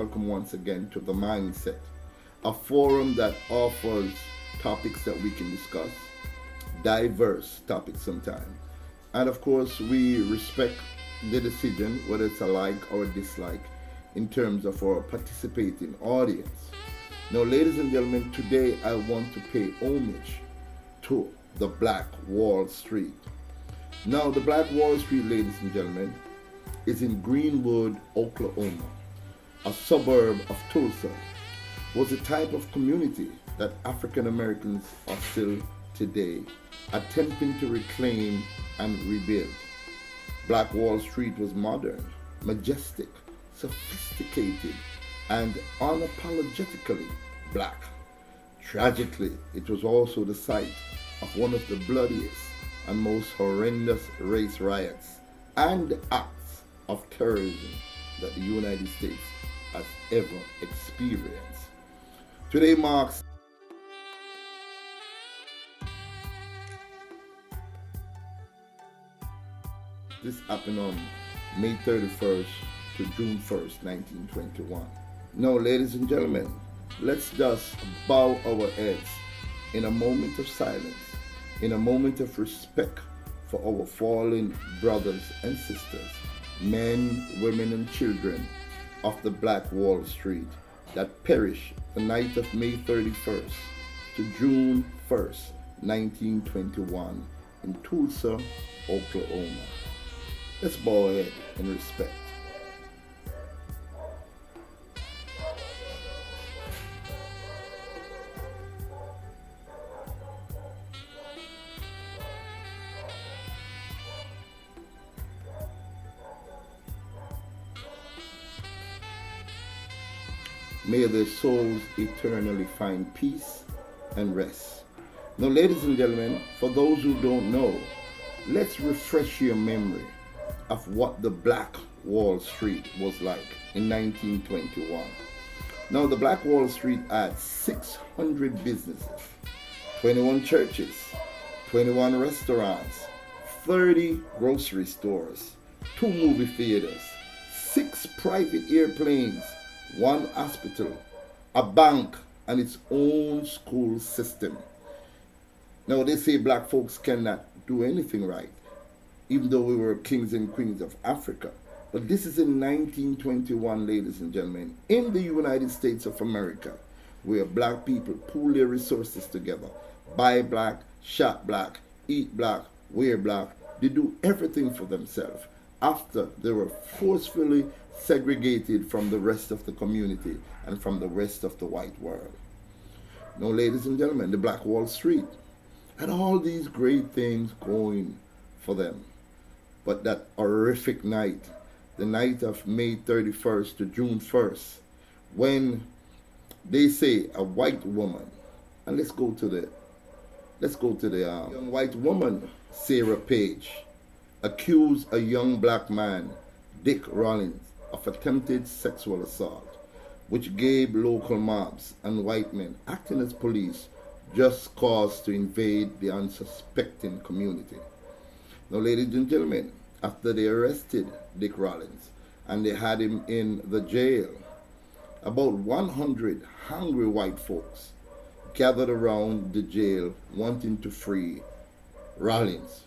welcome once again to The Mindset, a forum that offers topics that we can discuss, diverse topics sometimes. And of course, we respect the decision, whether it's a like or a dislike, in terms of our participating audience. Now, ladies and gentlemen, today I want to pay homage to the Black Wall Street. Now, the Black Wall Street, ladies and gentlemen, is in Greenwood, Oklahoma, a suburb of Tulsa, was a type of community that African Americans are still today attempting to reclaim and rebuild. Black Wall Street was modern, majestic, sophisticated, and unapologetically black. Tragically, it was also the site of one of the bloodiest and most horrendous race riots and acts of terrorism that the United States has ever experienced. Today marks this happened on May 31st to June 1st, 1921. Now, ladies and gentlemen, let's just bow our heads in a moment of silence, in a moment of respect for our fallen brothers and sisters, men, women, and children of the Black Wall Street that perished the night of May 31st to June 1st, 1921 in Tulsa, Oklahoma. Let's bow our head in respect. May their souls eternally find peace and rest. Now, ladies and gentlemen, for those who don't know, let's refresh your memory of what the Black Wall Street was like in 1921. Now, the Black Wall Street had 600 businesses, 21 churches, 21 restaurants, 30 grocery stores, 2 movie theaters, 6 private airplanes, 1 hospital, a bank, and its own school system. Now, they say black folks cannot do anything right, even though we were kings and queens of Africa. But this is in 1921, ladies and gentlemen, in the United States of America, where black people pool their resources together, buy black, shop black, eat black, wear black. They do everything for themselves after they were forcefully segregated from the rest of the community and from the rest of the white world. Now, ladies and gentlemen, the Black Wall Street had all these great things going for them. But that horrific night, the night of May 31st to June 1st, when they say a white woman, and let's go to the young white woman, Sarah Page, accused a young black man, Dick Rawlings, of attempted sexual assault, which gave local mobs and white men acting as police just cause to invade the unsuspecting community. Now, ladies and gentlemen, after they arrested Dick Rawlings and they had him in the jail, about 100 hungry white folks gathered around the jail wanting to free Rawlings.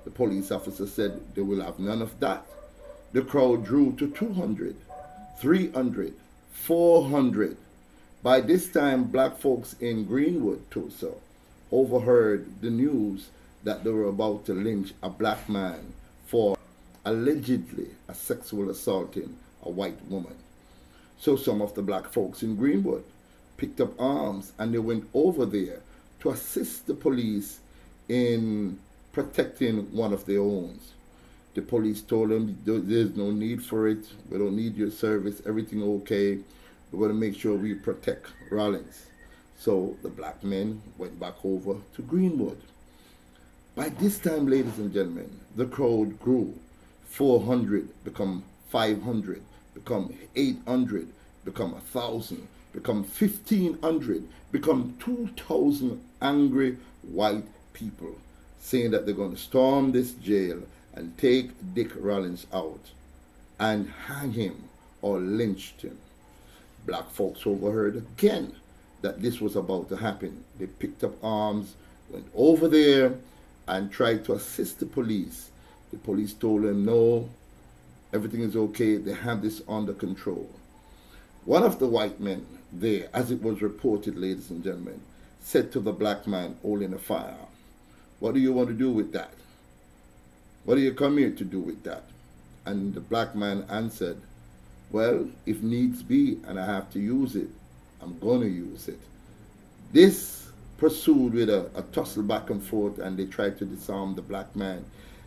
The police officer said they will have none of that. The crowd drew to 200, 300, 400. By this time, black folks in Greenwood, Tulsa, overheard the news that they were about to lynch a black man for allegedly a sexual assaulting a white woman. So some of the black folks in Greenwood picked up arms and they went over there to assist the police in protecting one of their own. The police told them there's no need for it. We don't need your service. Everything okay. We're going to make sure we protect Rawlings. So the black men went back over to Greenwood. By this time, ladies and gentlemen, the crowd grew. 400 become 500, become 800, become 1,000, become 1,500, become 2,000 angry white people saying that they're going to storm this jail and take Dick Rawlings out and hang him or lynch him. Black folks overheard again that this was about to happen. They picked up arms, went over there, and tried to assist the police. The police told them, no, everything is okay. They have this under control. One of the white men there, as it was reported, ladies and gentlemen, said to the black man holding a firearm, what do you want to do with that? What do you come here to do with that? And the black man answered, well, if needs be and I have to use it, I'm going to use it. This pursued with a tussle back and forth, and they tried to disarm the black man.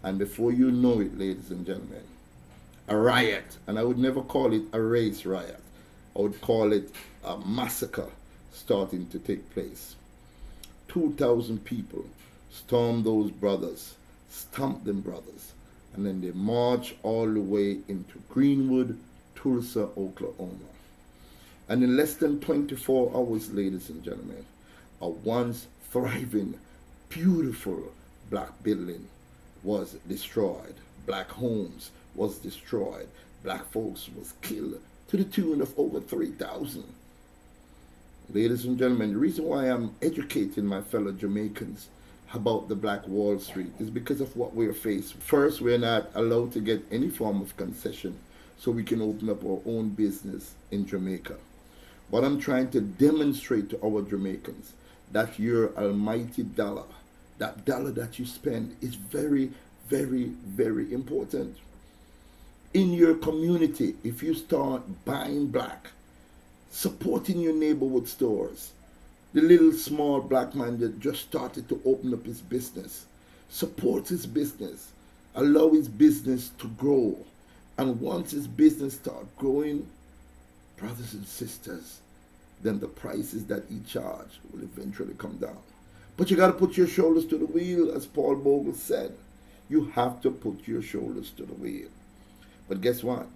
And before you know it, ladies and gentlemen, a riot, and I would never call it a race riot, I would call it a massacre starting to take place. 2,000 people stormed those brothers, stomped them brothers, and then they marched all the way into Greenwood, Tulsa, Oklahoma. And in less than 24 hours, ladies and gentlemen, a once thriving, beautiful black building was destroyed. Black homes was destroyed. Black folks was killed to the tune of over 3,000. Ladies and gentlemen, the reason why I'm educating my fellow Jamaicans about the Black Wall Street is because of what we're faced. First, we're not allowed to get any form of concession so we can open up our own business in Jamaica. But I'm trying to demonstrate to our Jamaicans that your almighty dollar, that dollar that you spend, is very, very, very important. In your community, if you start buying black, supporting your neighborhood stores, the little small black man that just started to open up his business, support his business, allow his business to grow. And once his business starts growing, brothers and sisters, then the prices that he charged will eventually come down. But you got to put your shoulders to the wheel, as Paul Bogle said. You have to put your shoulders to the wheel. But guess what?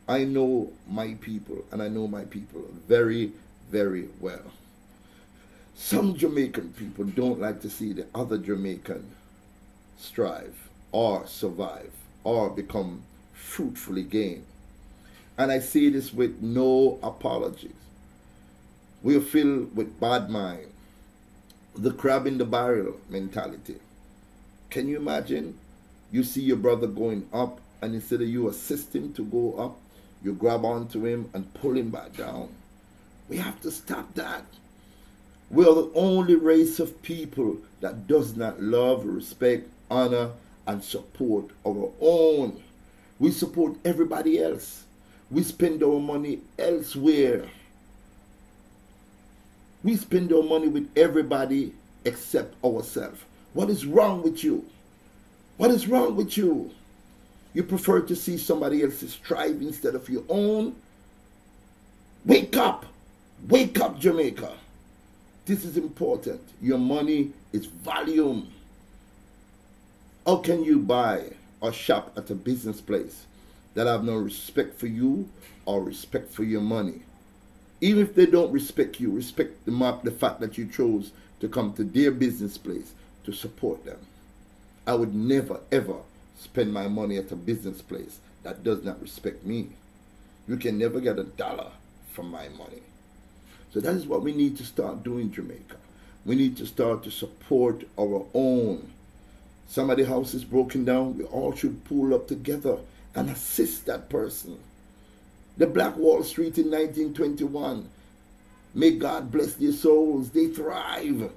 I know my people, and I know my people very, very well. Some Jamaican people don't like to see the other Jamaican strive or survive or become fruitfully gain. And I say this with no apologies. We are filled with bad mind, the crab in the barrel mentality. Can you imagine? You see your brother going up, and instead of you assist him to go up, you grab onto him and pull him back down. We have to stop that. We are the only race of people that does not love, respect, honor, and support our own. We support everybody else. We spend our money elsewhere. We spend our money with everybody except ourselves. What is wrong with you? What is wrong with you? You prefer to see somebody else's strive instead of your own? Wake up! Wake up, Jamaica! This is important. Your money is volume. How can you buy or shop at a business place that have no respect for you or respect for your money? Even if they don't respect you, respect the fact that you chose to come to their business place to support them. I would never, ever spend my money at a business place that does not respect me. You can never get $1 from my money. So that is what we need to start doing, Jamaica. We need to start to support our own. Some of the houses broken down, we all should pull up together and assist that person. The Black Wall Street in 1921, may God bless their souls, they thrive.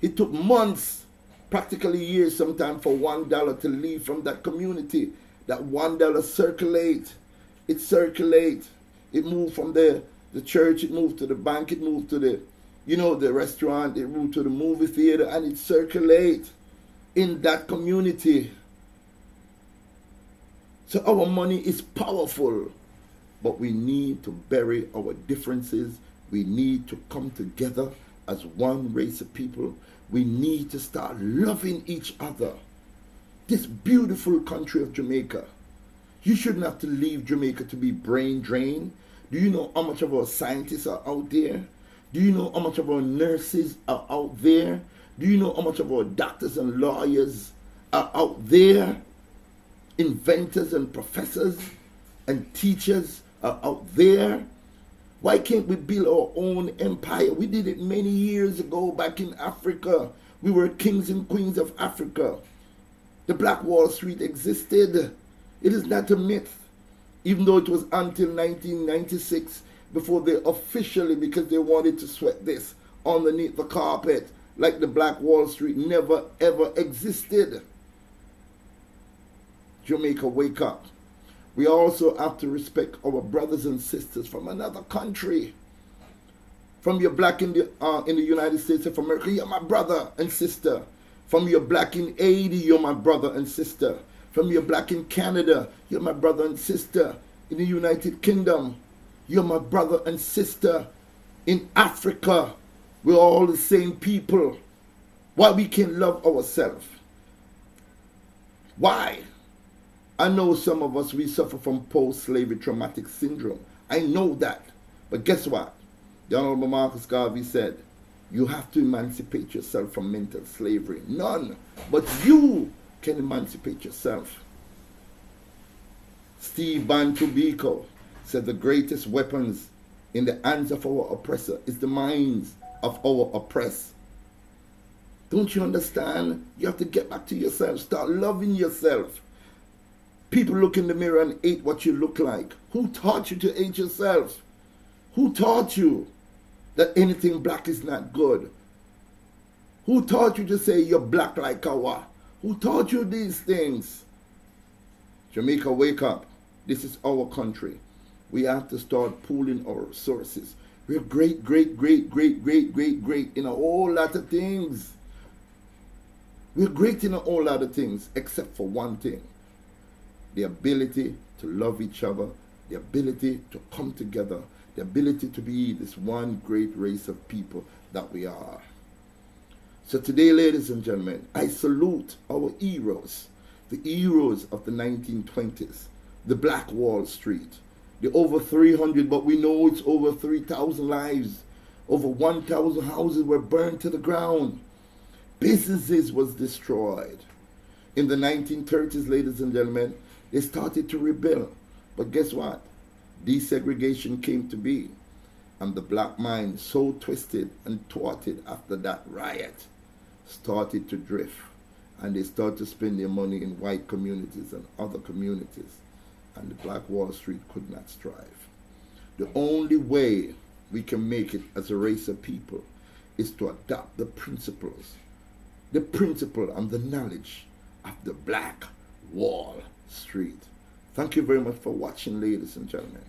It took months, practically years sometimes, for $1 to leave from that community. That $1 circulate. It circulate. It moved from the church, it moved to the bank, it moved to the restaurant, it moved to the movie theater, and it circulate in that community. So our money is powerful, but we need to bury our differences. We need to come together as one race of people. We need to start loving each other. This beautiful country of Jamaica. You shouldn't have to leave Jamaica to be brain drained. Do you know how much of our scientists are out there? Do you know how much of our nurses are out there? Do you know how much of our doctors and lawyers are out there? Inventors and professors and teachers are out there. Why can't we build our own empire? We did it many years ago back in Africa. We were kings and queens of Africa. The Black Wall Street existed. It is not a myth. Even though it was until 1996 before they officially, because they wanted to sweep this underneath the carpet, like the Black Wall Street never ever existed. Jamaica, wake up. We also have to respect our brothers and sisters from another country. From your black in the United States of America, you're my brother and sister. From your black in Haiti, you're my brother and sister. From your black in Canada, you're my brother and sister. In the United Kingdom, you're my brother and sister. In Africa, we're all the same people. Why we can't love ourselves? Why? I know some of us, we suffer from post-slavery traumatic syndrome. I know that. But guess what? The Honorable Marcus Garvey said, you have to emancipate yourself from mental slavery. None but you can emancipate yourself. Steve Bantu Biko said the greatest weapons in the hands of our oppressor is the minds of our oppressed. Don't you understand? You have to get back to yourself. Start loving yourself. People look in the mirror and hate what you look like. Who taught you to hate yourself? Who taught you that anything black is not good? Who taught you to say you're black like Kawa? Who taught you these things? Jamaica, wake up. This is our country. We have to start pooling our resources. We're great in a whole lot of things. We're great in a whole lot of things, except for one thing. The ability to love each other, the ability to come together, the ability to be this one great race of people that we are. So today, ladies and gentlemen, I salute our heroes, the heroes of the 1920s, the Black Wall Street, the over 300, but we know it's over 3,000 lives. Over 1,000 houses were burned to the ground. Businesses was destroyed. In the 1930s, ladies and gentlemen, they started to rebuild. But guess what? Desegregation came to be. And the black mind, so twisted and thwarted after that riot, started to drift. And they started to spend their money in white communities and other communities. And the Black Wall Street could not strive. The only way we can make it as a race of people is to adopt the principles and the knowledge of the Black Wall Street. Thank you very much for watching, ladies and gentlemen.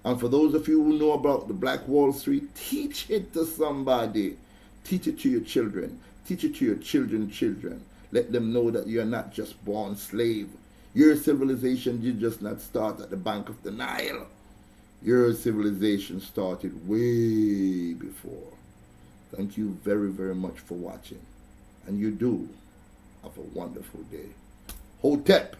And for those of you who know about the Black Wall Street, teach it to somebody. Teach it to your children. Teach it to your children's children. Let them know that you are not just born slave. Your civilization did just not start at the bank of the Nile. Your civilization started way before. Thank you very, very much for watching. And you do have a wonderful day. Hotep.